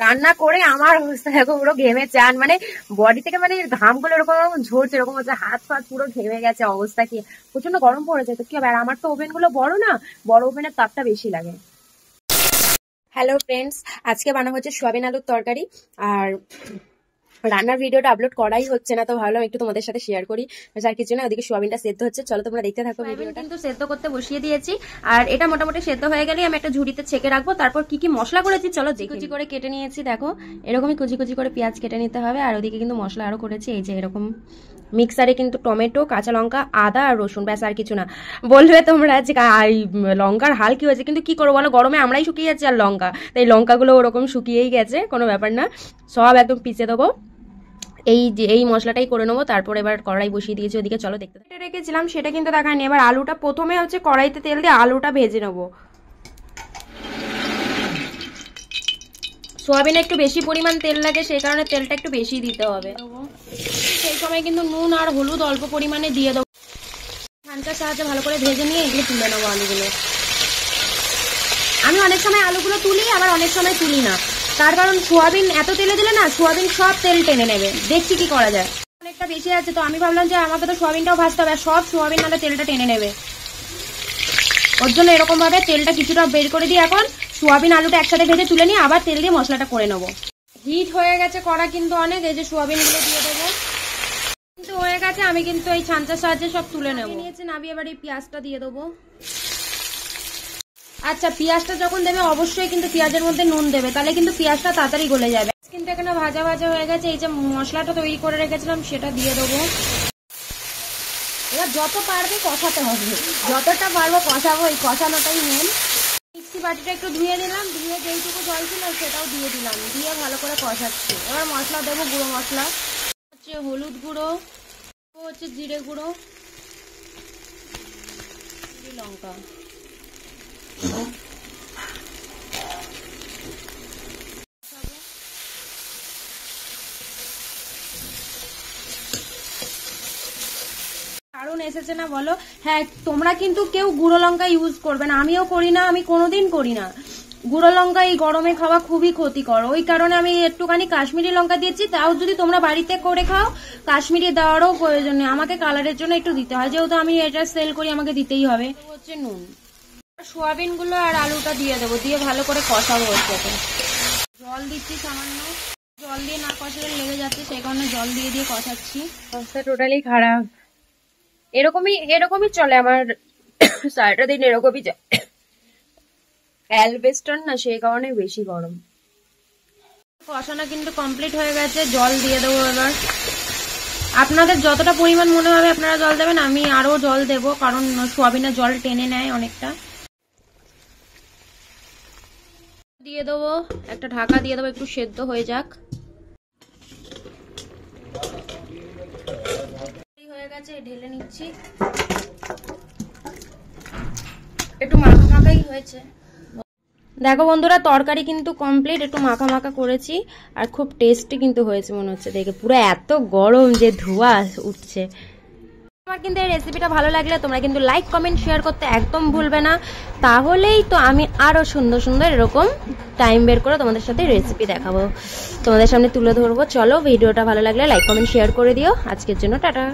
রান্না করে আমার অবস্থা দেখো, পুরো ঘেমে চান, মানে বডি থেকে মানে ঘামগুলো এরকম ঝরছে, এরকম হচ্ছে, হাত ফাত পুরো ঘেমে গেছে, অবস্থা কি প্রচন্ড গরম পড়েছে। তো কি হবে, আর আমার তো ওভেন গুলো বড় না, বড় ওভেনের তাপটা বেশি লাগে। হ্যালো ফ্রেন্ডস, আজকে বানানো হচ্ছে সোয়াবিন আলুর তরকারি। আর রান্নার ভিডিওটা আপলোড করাই হচ্ছে না, তো ভাবলাম একটু তোমাদের সাথে শেয়ার করি। আর কিছু না, ওদিকে সোয়াবিনটা সেদ্ধ হচ্ছে, চলো তোমরা দেখতে থাকো ভিডিওটা। কিন্তু সেদ্ধ করতে বসিয়ে দিয়েছি, আর এটা মোটামুটি সেদ্ধ হয়ে গেলেই আমি একটা ঝুড়িতে ছেঁকে রাখবো। তারপর কি কি মশলা করেছি চলো দেখি। কুচি করে কেটে নিয়েছি, দেখো এরকমই কুচি কুচি করে পেঁয়াজ কেটে নিতে হবে। আর ওদিকে কিন্তু মশলা আরো করেছি, এই যে এরকম মিক্সারে কিন্তু টমেটো, কাঁচা লঙ্কা, আদা আর রসুন, ব্যাস আর কিছু না। বলবে তোমরা যে লঙ্কার হাল কি হয়েছে, কিন্তু কি করবো বলো, গরমে আমরাই শুকিয়ে যাচ্ছি, আর লঙ্কা, তাই লঙ্কাগুলো ওরকম শুকিয়েই গেছে, কোনো ব্যাপার না, সব একদম পিষে দেবো। এই মশলাটাই করে নেবো। তারপর এবার কড়াই বসিয়ে দিয়েছি, ওদিকে চলো দেখতে রেখেছিলাম, সেটা কিন্তু দেখায়নি। এবার আলুটা প্রথমে হচ্ছে কড়াইতে তেল দিয়ে আলুটা ভেজে নেবো। সোয়াবিনে একটু বেশি পরিমাণ তেল লাগে, সেই কারণে তেলটা একটু বেশি দিতে হবে। সেই সময় কিন্তু নুন আর হলুদ অল্প পরিমাণে দিয়ে দেবো। ছাঁচার সাহায্যে ভালো করে ভেজে নিয়ে এগুলো তুলে নেবো আলুগুলো। আমি অনেক সময় আলুগুলো তুলি, আবার অনেক সময় তুলি না, তার কারণ সোয়াবিন এত তেলে দিলে না সোয়াবিন সব তেল টেনে নেবে। দেখছি কি করা যায়, অনেকটা বেশি আছে, তো আমি ভাবলাম যে আমাকে তো সোয়াবিনটাও ভাজতে হবে, সব সোয়াবিন নাহলে তেলটা টেনে নেবে। ওর জন্য এরকম ভাবে তেলটা কিছুটা বের করে দিই। এখন সোয়াবিন আলুটা একসাথে ভেজে তুলে নিয়ে আবার তেল দিয়ে মশলাটা করে নেবো। হিট হয়ে গেছে কড়া কিন্তু অনেক, এই যে সোয়াবিন গুলো দিয়ে দেবো, কিন্তু হয়ে গেছে। আমি কিন্তু এই ছাঁচার সাহায্যে সব তুলে নেবো। নিয়েছি নাবি, এবার এই পেঁয়াজটা দিয়ে দেবো। আচ্ছা, পেঁয়াজটা যখন দেবে অবশ্যই কিন্তু পেঁয়াজের মধ্যে নুন দেবে, তাহলে কিন্তু পেঁয়াজটা তাড়াতাড়ি গলে যাবে। কিন্তু এখানে ভাজা ভাজা হয়ে গেছে, এই যে মশলাটা তৈরি করে রেখেছিলাম সেটা দিয়ে দেবো। এবার যত পারবে কষাতে হবে, যতটা পারবো কষাবো, এই কষানোটাই মেন। মিক্সি বাটিটা একটু ধুয়ে দিলাম, ধুয়ে যেইটুকু জল ছিল সেটাও দিয়ে দিলাম, দিয়ে ভালো করে কষাচ্ছি। এবার মশলা দেবো, গুঁড়ো মশলা হচ্ছে হলুদ গুঁড়ো, হচ্ছে জিরে গুঁড়ো, লঙ্কা, কারণ এসেছে না বলো। হ্যাঁ, তোমরা কিন্তু কেউ গুঁড়ো লঙ্কা ইউজ করবে না, আমিও করি না, আমি কোনোদিন করি না। গুঁড়ো লঙ্কা এই গরমে খাওয়া খুবই ক্ষতিকর, ওই কারণে আমি একটুখানি কাশ্মীরি লঙ্কা দিয়েছি। তাও যদি তোমরা বাড়িতে করে খাও, কাশ্মীরি দেওয়ারও প্রয়োজন নেই, আমাকে কালারের জন্য একটু দিতে হয়, যেহেতু আমি এটা সেল করি আমাকে দিতেই হবে। হচ্ছে নুন, সোয়াবিন গুলো আর আলুটা দিয়ে দেবো, দিয়ে ভালো করে কষাবো। হচ্ছে জল দিচ্ছি সামান্য, জল দিয়ে না কষালে লেগে যাচ্ছে, সেই কারণে জল দিয়ে দিয়ে কষাচ্ছি। অবস্থা টোটালি খারাপ, এরকমই চলে আমার সারাটা দিন, এরকমই যায়। অ্যালবেস্টার না, সেই কারণে বেশি গরম। কষানো কিন্তু কমপ্লিট হয়ে গেছে, জল দিয়ে দেবো এবার। আপনাদের যতটা পরিমাণ মনে হবে আপনারা জল দেবেন, আমি আরো জল দেবো, কারণ সোয়াবিনের জল টেনে নেয় অনেকটা। দিয়ে দেবো একটা ঢাকা দিয়ে দেবো, একটু সেদ্ধ হয়ে যাক। হয়ে গেছে, ঢেলে নিচ্ছি। একটু মাখা মাখাই হয়েছে। দেখো বন্ধুরা, তরকারি কিন্তু কমপ্লিট, একটু মাখা মাখা করেছি, আর খুব টেস্টি কিন্তু হয়েছে মনে হচ্ছে দেখে। পুরো এত গরম যে ধোঁয়া উঠছে। আমার কিন্তু এই রেসিপিটা ভালো লাগলে তোমরা কিন্তু লাইক, কমেন্ট, শেয়ার করতে একদম ভুলবে না, তাহলেই তো আমি আরো সুন্দর সুন্দর এরকম টাইম বের করে তোমাদের সাথে রেসিপি দেখাবো, তোমাদের সামনে তুলে ধরবো। চলো, ভিডিওটা ভালো লাগলে লাইক, কমেন্ট, শেয়ার করে দিও। আজকের জন্য টাটা।